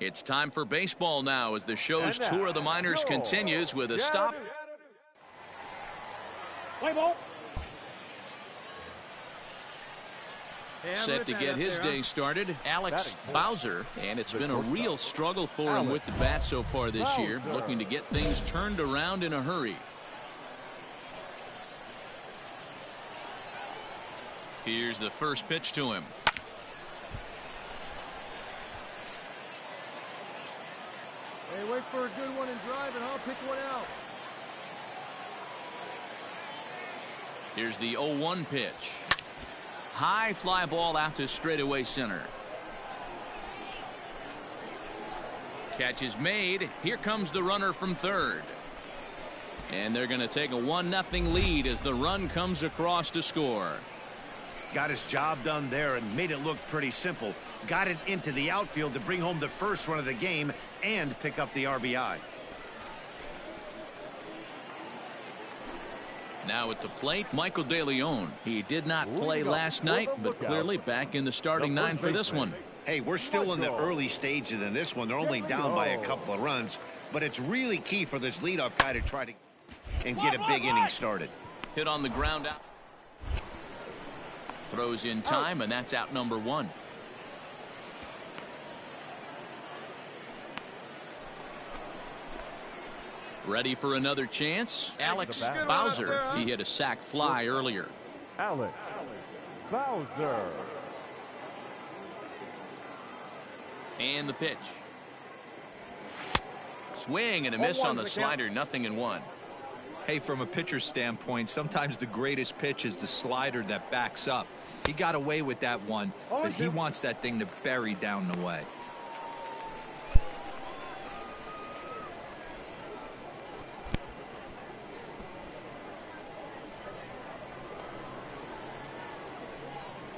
It's time for baseball now as the show's tour of the minors continues with a stop. Play ball. Set to get his day started, Alex Bowser, and it's been a real struggle for him with the bat so far this year, looking to get things turned around in a hurry. Here's the first pitch to him. Hey, wait for a good one and drive, and I'll pick one out. Here's the 0-1 pitch. High fly ball out to straightaway center. Catch is made. Here comes the runner from third. And they're going to take a 1-0 lead as the run comes across to score. Got his job done there and made it look pretty simple. Got it into the outfield to bring home the first run of the game and pick up the RBI. Now at the plate, Michael De Leon. He did not play last night, but clearly back in the starting nine for this one. Hey, we're still in the early stages in this one. They're only down by a couple of runs, but it's really key for this leadoff guy to try to and get a big inning started. Hit on the ground out. Throws in time, and that's out number one. Ready for another chance. Alex Bowser. He hit a sac fly earlier. Alex Bowser. And the pitch. Swing and a miss on the slider. 0-1. Hey, from a pitcher's standpoint, sometimes the greatest pitch is the slider that backs up. He got away with that one, but he wants that thing to bury down the way.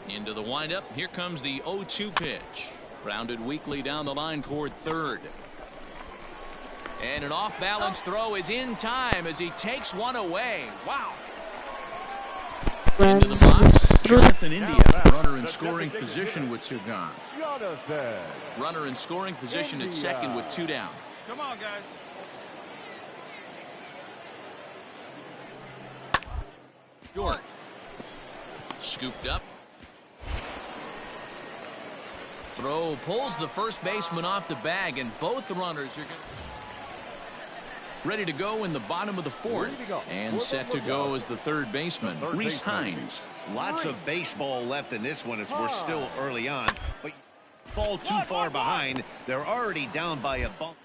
Into the windup. Here comes the 0-2 pitch. Grounded weakly down the line toward third. And an off-balance throw is in time as he takes one away. Wow. Into the box. Jonathan India. Runner in scoring position with two gone. Runner in scoring position at second with two down. Come on, guys. Short. Scooped up. Throw pulls the first baseman off the bag, and both runners are ready to go in the bottom of the fourth. And set to go as the third baseman, Rhys Hines. Lots of baseball left in this one as we're still early on, but fall too far behind. They're already down by a bump.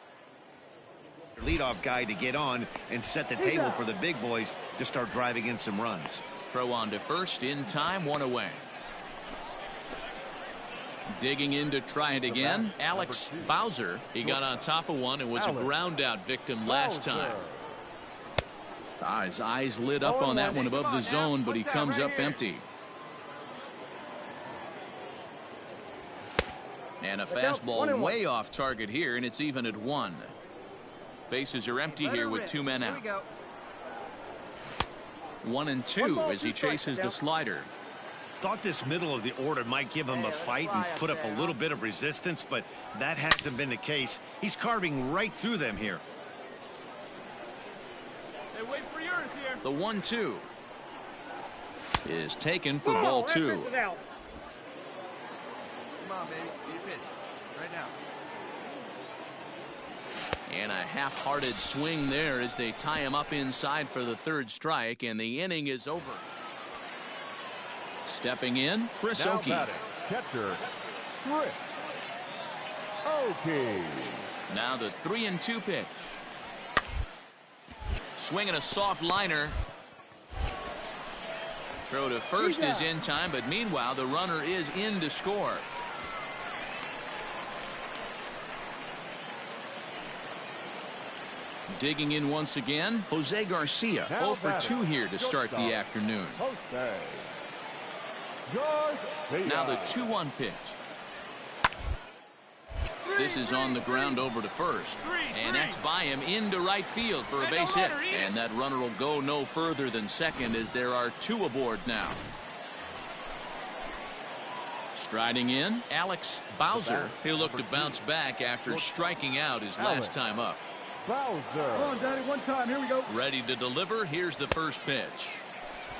Leadoff guy to get on and set the table for the big boys to start driving in some runs. Throw on to first in time, one away. Digging in to try it again, Alex Bowser. He got on top of one and was a ground out victim last time. His eyes lit up on that one above the zone, but he comes up empty. And a fastball way off target here, and it's even at 1. Bases are empty here with 2 men out. 1-2 as he chases the slider. Thought this middle of the order might give him a fight and put up a little bit of resistance, but that hasn't been the case. He's carving right through them here. Hey, wait for yours here. The 1-2 is taken for ball 2. Come on, baby. Get your pitch. Right now. And a half-hearted swing there as they tie him up inside for the third strike, and the inning is over. Stepping in, Chris Oakey. Catcher, Chris Oakey. Now the 3-2 pitch. Swinging a soft liner. Throw to first is in time, but meanwhile the runner is in to score. Digging in once again, Jose Garcia. 0 for 2 here to start the afternoon. Now the 2-1 pitch. This is on the ground over to first. And that's by him into right field for a base hit. And that runner will go no further than second as there are 2 aboard now. Striding in, Alex Bowser. He'll look to bounce back after striking out his last time up. Bowser. Come on, Daddy, one time. Here we go. Ready to deliver. Here's the first pitch.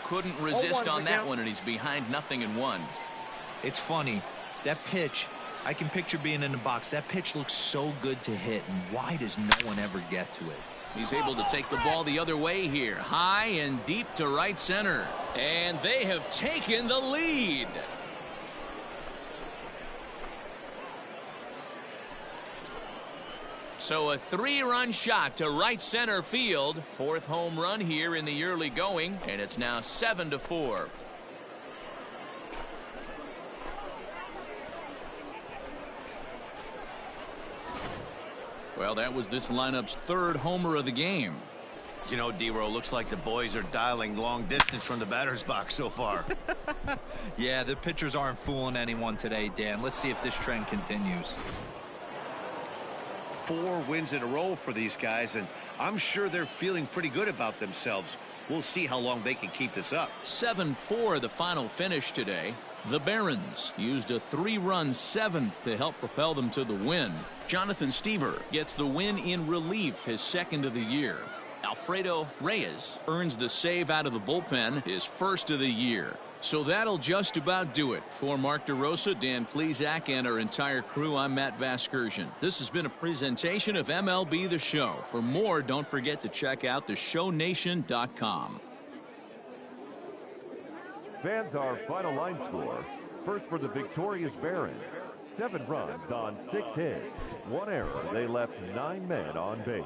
Couldn't resist on that one, and he's behind 0-1. It's funny. That pitch, I can picture being in the box. That pitch looks so good to hit, and why does no one ever get to it? He's able to take the ball the other way here. High and deep to right center. And they have taken the lead. So a 3-run shot to right center field. 4th home run here in the early going, and it's now 7-4. Well, that was this lineup's 3rd homer of the game. You know, D-Row, looks like the boys are dialing long distance from the batter's box so far. Yeah, the pitchers aren't fooling anyone today, Dan. Let's see if this trend continues. 4 wins in a row for these guys, and I'm sure they're feeling pretty good about themselves. We'll see how long they can keep this up. 7-4 the final finish today. The Barons used a 3-run 7th to help propel them to the win. Jonathan Stever gets the win in relief, his 2nd of the year. Alfredo Reyes earns the save out of the bullpen, his 1st of the year. So that'll just about do it. For Mark DeRosa, Dan Plesac, and our entire crew, I'm Matt Vasgersian. This has been a presentation of MLB The Show. For more, don't forget to check out theshownation.com. Fans, our final line score. First for the victorious Barons. 7 runs on 6 hits. 1 error. They left 9 men on base.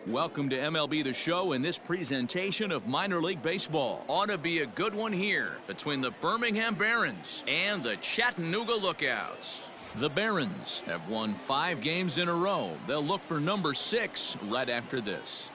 Welcome to MLB The Show in this presentation of minor league baseball. Ought to be a good one here between the Birmingham Barons and the Chattanooga Lookouts. The Barons have won 5 games in a row. They'll look for number 6 right after this.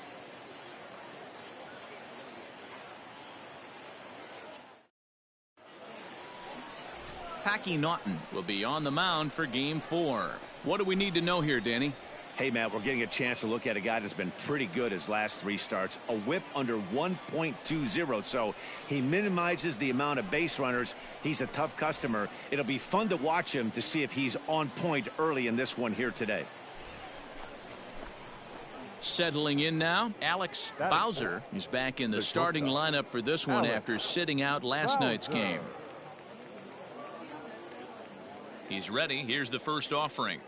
Packy Naughton will be on the mound for Game 4. What do we need to know here, Danny? Hey, Matt, we're getting a chance to look at a guy that's been pretty good his last 3 starts. A whip under 1.20, so he minimizes the amount of base runners. He's a tough customer. It'll be fun to watch him to see if he's on point early in this one here today. Settling in now, Alex Bowser is back in the starting lineup for this one after sitting out last night's game. He's ready. Here's the first offering.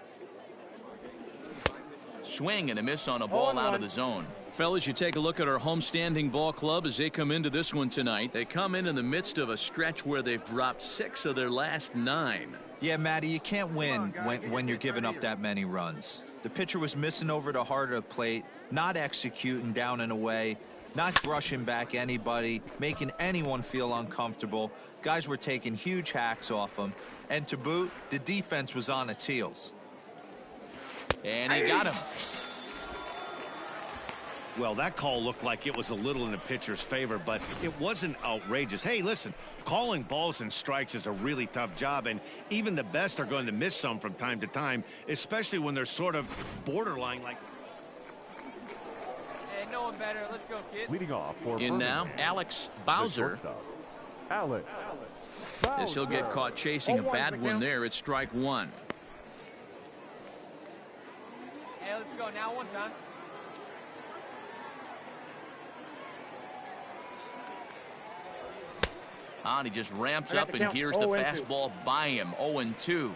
Swing and a miss on a ball out of the zone. Fellas, you take a look at our homestanding ball club as they come into this one tonight. They come in the midst of a stretch where they've dropped 6 of their last 9. Yeah, Matty, you can't win when you're giving up that many runs. The pitcher was missing over the heart of the plate, not executing down and away, not brushing back anybody, making anyone feel uncomfortable. Guys were taking huge hacks off him. And to boot, the defense was on its heels. And he got him. Well, that call looked like it was a little in the pitcher's favor, but it wasn't outrageous. Hey, listen, calling balls and strikes is a really tough job, and even the best are going to miss some from time to time, especially when they're sort of borderline like. Hey, no one better. Let's go, kid. Leading off for In now, Alex Bowser. Alex. As he'll get caught chasing a bad one there at strike 1. Hey, let's go now one time. And he just ramps up, and here's the fastball by him. 0-2.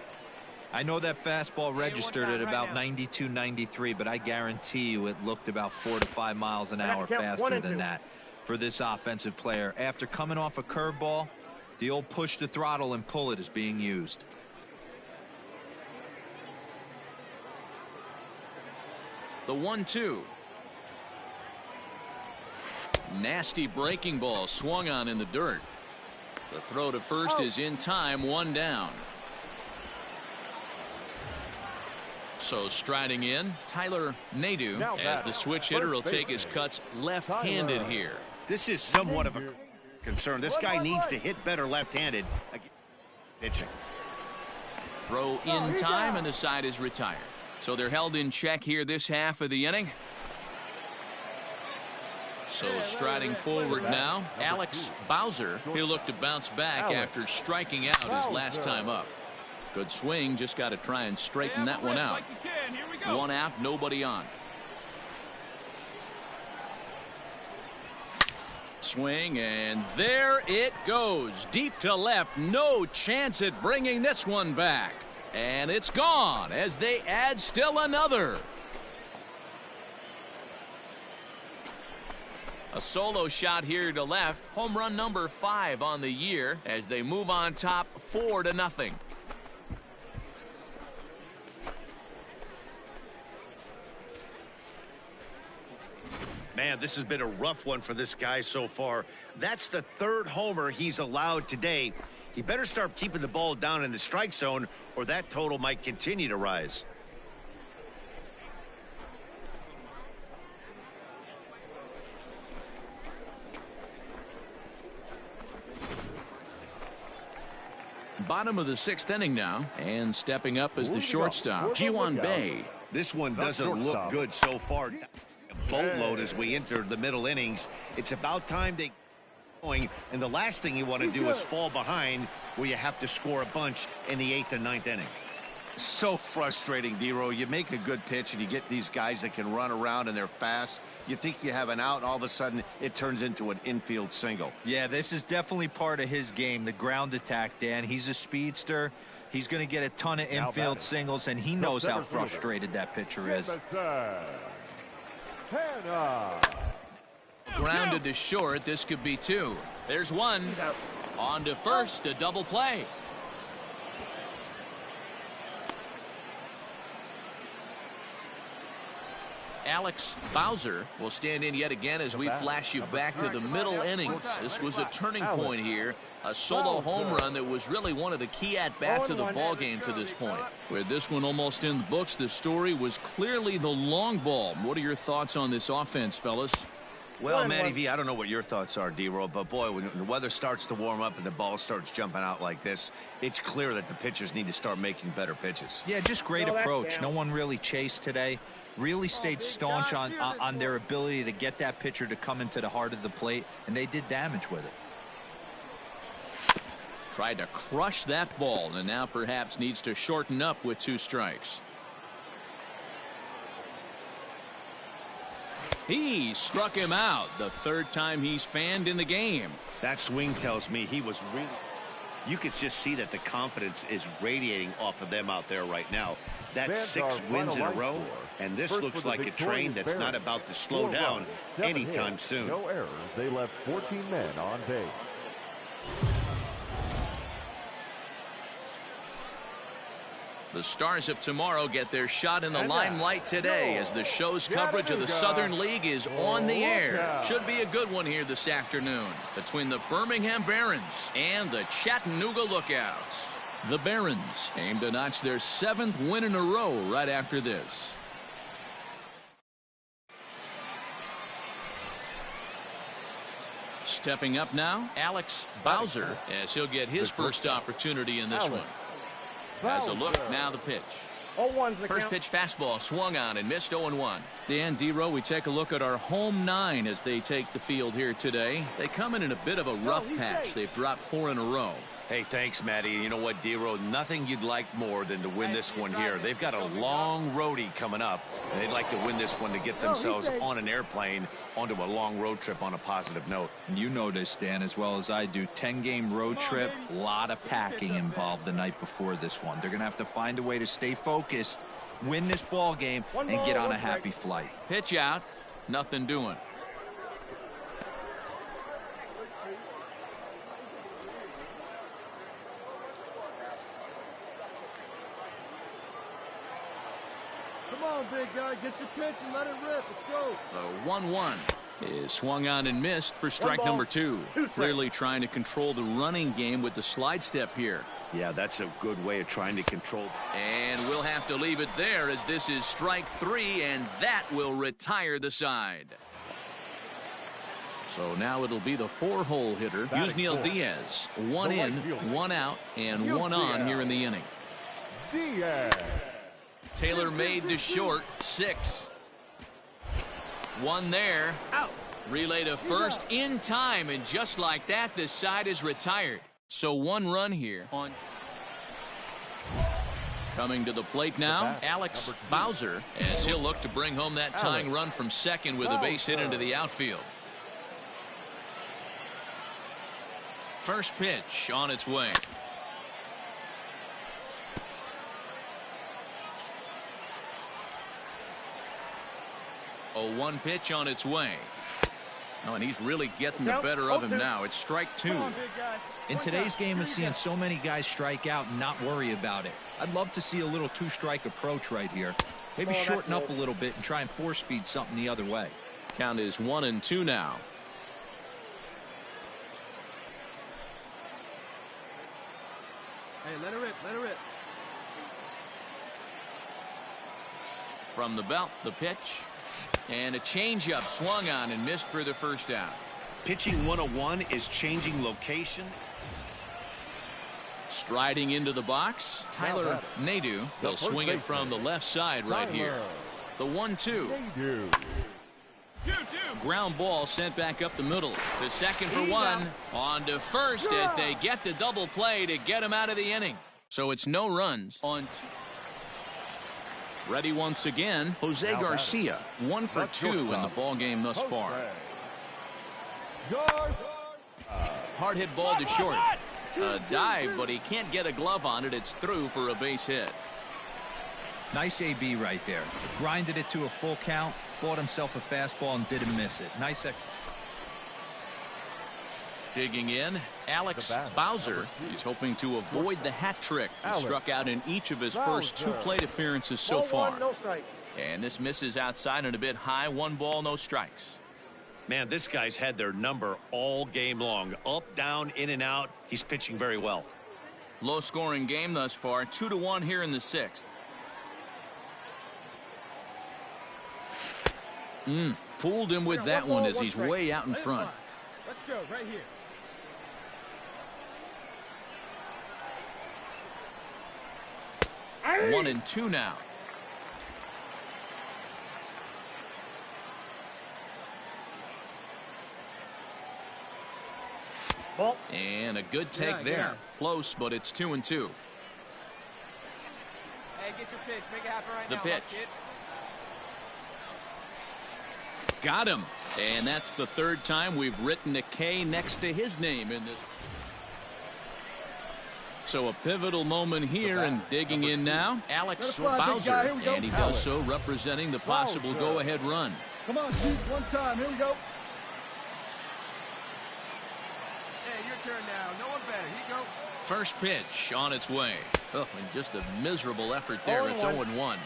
I know that fastball registered at about 92, 93, but I guarantee you it looked about 4 to 5 miles an hour faster than that for this offensive player. After coming off a curveball, the old push the throttle and pull it is being used. The 1-2. Nasty breaking ball swung on in the dirt. The throw to first is in time, 1 down. So striding in, Tyler Nadeau, as the switch hitter will take his cuts left-handed here. This is somewhat of a concern. This guy needs to hit better left-handed pitching. Throw in time, and the side is retired. So they're held in check here this half of the inning. So striding forward now, Alex Bowser. He'll look to bounce back after striking out his last time up. Good swing, just got to try and straighten that one out. One out, nobody on. Swing, and there it goes. Deep to left, no chance at bringing this one back. And it's gone as they add still another. A solo shot here to left. Home run number 5 on the year as they move on top 4-0. Man, this has been a rough one for this guy so far. That's the 3rd homer he's allowed today. He better start keeping the ball down in the strike zone, or that total might continue to rise. Bottom of the 6th inning now, and stepping up as the shortstop, Ji-hwan Bae. This one doesn't look good so far. Boatload as we enter the middle innings. It's about time they going, and the last thing you want to do is fall behind where you have to score a bunch in the 8th and 9th inning. So frustrating, Dero. You make a good pitch and you get these guys that can run around and they're fast. You think you have an out, and all of a sudden it turns into an infield single. Yeah, this is definitely part of his game, the ground attack, Dan. He's a speedster. He's going to get a ton of infield singles, and he knows how frustrated that pitcher is. Grounded to short. This could be 2. There's 1. On to first, a double play. Alex Bowser will stand in yet again as we flash you back to the middle innings. This was a turning point here. A solo home run that was really one of the key at-bats of the ballgame to this point. With this one almost in the books, the story was clearly the long ball. What are your thoughts on this offense, fellas? Well, Matty V, I don't know what your thoughts are, D-Roll, but boy, when the weather starts to warm up and the ball starts jumping out like this, it's clear that the pitchers need to start making better pitches. Yeah, just great approach. No one really chased today. Really stayed staunch on their ability to get that pitcher to come into the heart of the plate, and they did damage with it. Tried to crush that ball, and now perhaps needs to shorten up with 2 strikes. He struck him out, the 3rd time he's fanned in the game. That swing tells me he was really... You could just see that the confidence is radiating off of them out there right now. That's 6 wins in a row, and this looks like a train that's not about to slow down anytime soon. No errors. They left 14 men on base. The Stars of tomorrow get their shot in the limelight today as the show's coverage of the Southern League is on the air. Should be a good one here this afternoon between the Birmingham Barons and the Chattanooga Lookouts. The Barons aim to notch their 7th win in a row right after this. Stepping up now, Alex Bowser, as he'll get his first opportunity in this one. As a look, now the pitch. First pitch fastball swung on and missed 0-1. Dan, D-Row, we take a look at our home 9 as they take the field here today. They come in a bit of a rough patch. They've dropped 4 in a row. Hey, thanks, Matty. You know what, D-Row, nothing you'd like more than to win this one here. They've got a long roadie coming up, and they'd like to win this one to get themselves on an airplane onto a long road trip on a positive note. You know this, Dan, as well as I do. 10-game road trip, a lot of packing involved the night before this one. They're going to have to find a way to stay focused, win this ball game, and get on a happy flight. Pitch out, nothing doing. Come on, big guy. Get your pitch and let it rip. Let's go. The 1-1 is swung on and missed for strike number 2. Clearly trying to control the running game with the slide step here. Yeah, that's a good way of trying to control. And we'll have to leave it there as this is strike 3, and that will retire the side. So now it'll be the 4-hole hitter, Yusniel Diaz. 1 in, 1 out, and 1 on here in the inning. Diaz. Taylor made to short, 6. One there. Out. Relay to first in time, and just like that, this side is retired. So 1 run here on. Coming to the plate now, Alex Bowser, as he'll look to bring home that tying run from second with a base hit into the outfield. First pitch on its way. A 1 pitch on its way. Oh, and he's really getting the better of him now. It's strike 2. In today's game of seeing so many guys strike out and not worry about it, I'd love to see a little 2-strike approach right here. Maybe shorten up a little bit and try and 4-speed something the other way. Count is 1-2 now. Hey, let her rip, let her rip. From the belt, the pitch. And a changeup swung on and missed for the first out. Pitching 101 is changing location. Striding into the box, Tyler Nadeau. They'll swing it from the left side right here. The 1-2. Ground ball sent back up the middle. The second for 1. On to first as they get the double play to get him out of the inning. So it's no runs on 2. Ready once again, Jose Garcia. 1 for 2 in the ball game thus far. Hard hit ball to short. A dive, but he can't get a glove on it. It's through for a base hit. Nice AB right there. Grinded it to a full count, bought himself a fastball and didn't miss it. Nice Digging in, Alex Bowser. He's hoping to avoid the hat trick. He struck out in each of his first 2 plate appearances so far. And this misses outside and a bit high. 1 ball, no strikes. Man, this guy's had their number all game long. Up, down, in and out. He's pitching very well. Low scoring game thus far. 2-1 here in the 6th. Fooled him with that one as he's way out in front. Let's go right here. 1-2 now. And a good take there. Close, but it's 2-2. Hey, get your pitch. Make it happen right The now. pitch. Got him. And that's the 3rd time we've written a K next to his name in this. So a pivotal moment here, and digging in now, Alex Bowser. And he does so representing the possible go-ahead run. Come on, Chief, 1 time. Here we go. Hey, your turn now. No one better. Here you go. First pitch on its way. Oh, and just a miserable effort there. It's 0-1.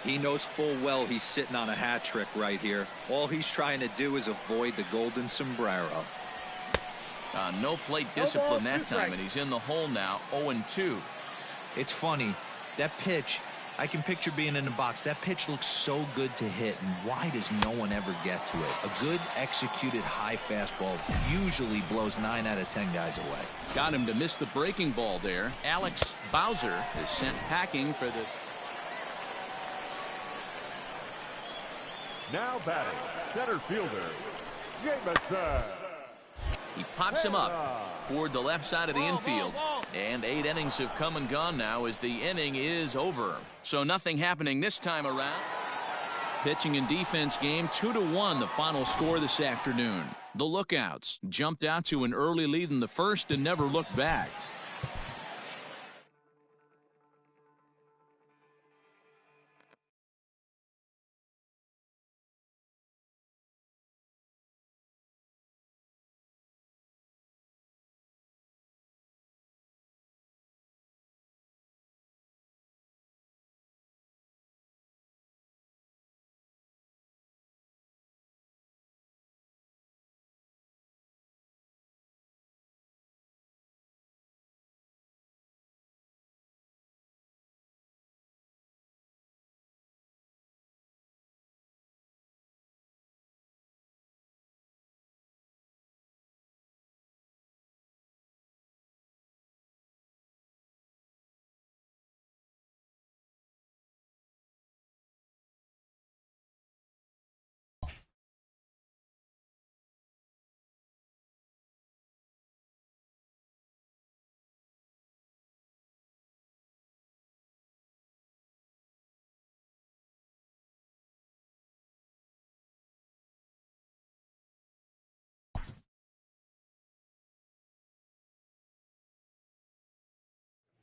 He knows full well he's sitting on a hat trick right here. All he's trying to do is avoid the golden sombrero. No plate discipline that time, and he's in the hole now. 0-2. It's funny. That pitch, I can picture being in the box. That pitch looks so good to hit, and why does no one ever get to it? A good executed high fastball usually blows 9 out of 10 guys away. Got him to miss the breaking ball there. Alex Bowser is sent packing for this. Now batting, center fielder, Jameson. He pops him up toward the left side of the infield. And 8 innings have come and gone now as the inning is over. So nothing happening this time around. Pitching and defense game 2-1 the final score this afternoon. The Lookouts jumped out to an early lead in the first and never looked back.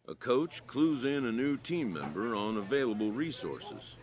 A coach clues in a new team member on available resources.